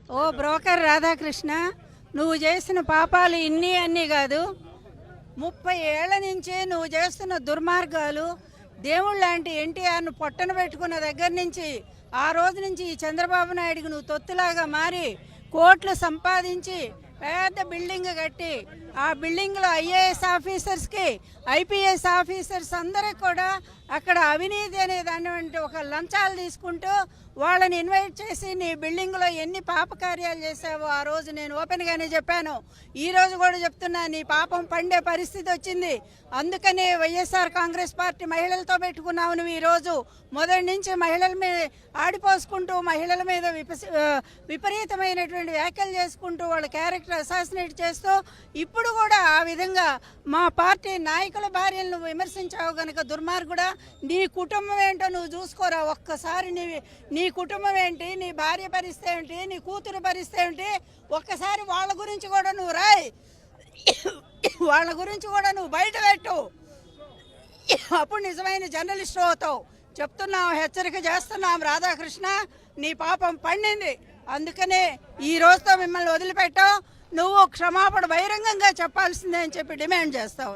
ఓ broker Radhakrishna, నువ్వు చేసిన పాపాలు ఇన్ని అన్నీ కాదు, 30 ఏళ్ల నుంచి నువ్వు చేస్తున్న దుర్మార్గాలు, దేవుళ్ళు లాంటి ఎన్టీఆర్ను పొట్టన పెట్టుకున్న దగ్గర నుంచి ఆ రోజు నుంచి ఈ చంద్రబాబు నాయుడికి నువ్వు తొత్తులాగా మారి కోట్లు సంపాదించి పెద్ద బిల్డింగ్ కట్టి ఆ బిల్డింగ్లో ఐఏఎస్ ఆఫీసర్స్కి, ఐపీఎస్ ఆఫీసర్స్ అందరికి కూడా అక్కడ అవినీతి అనే దాని ఒక లంచాలు తీసుకుంటూ వాళ్ళని ఇన్వైట్ చేసి నీ బిల్డింగ్లో ఎన్ని పాపకార్యాలు చేసావో ఆ రోజు నేను ఓపెన్గానే చెప్పాను. ఈ రోజు కూడా చెప్తున్నా, నీ పాపం పండే పరిస్థితి వచ్చింది. అందుకనే వైఎస్ఆర్ కాంగ్రెస్ పార్టీ మహిళలతో పెట్టుకున్నావు నువ్వు. ఈరోజు మొదటి నుంచి మహిళల మీద ఆడిపోసుకుంటూ, మహిళల మీద విపరీతమైనటువంటి వ్యాఖ్యలు చేసుకుంటూ, వాళ్ళ క్యారెక్టర్ అసాసినేట్ చేస్తూ, ఇప్పుడు కూడా ఆ విధంగా మా పార్టీ నాయకుల భార్యలను విమర్శించావు గనక దుర్మార్గుడా, నీ కుటుంబం ఏంటో నువ్వు చూసుకోరా ఒక్కసారి. నీ కుటుంబం ఏంటి, నీ భార్య పరిస్థితి ఏంటి, నీ కూతురు పరిస్థితి ఏంటి, ఒక్కసారి వాళ్ళ గురించి కూడా నువ్వు రాయి, వాళ్ళ గురించి కూడా నువ్వు బయట పెట్టు. అప్పుడు నిజమైన జర్నలిస్ట్ అవుతావు. చెప్తున్నాం, హెచ్చరిక చేస్తున్నాం రాధాకృష్ణ, నీ పాపం పండింది. అందుకనే ఈ రోజుతో మిమ్మల్ని వదిలిపెట్టావు. నువ్వు క్షమాపణ బహిరంగంగా చెప్పాల్సిందే అని చెప్పి డిమాండ్ చేస్తావు.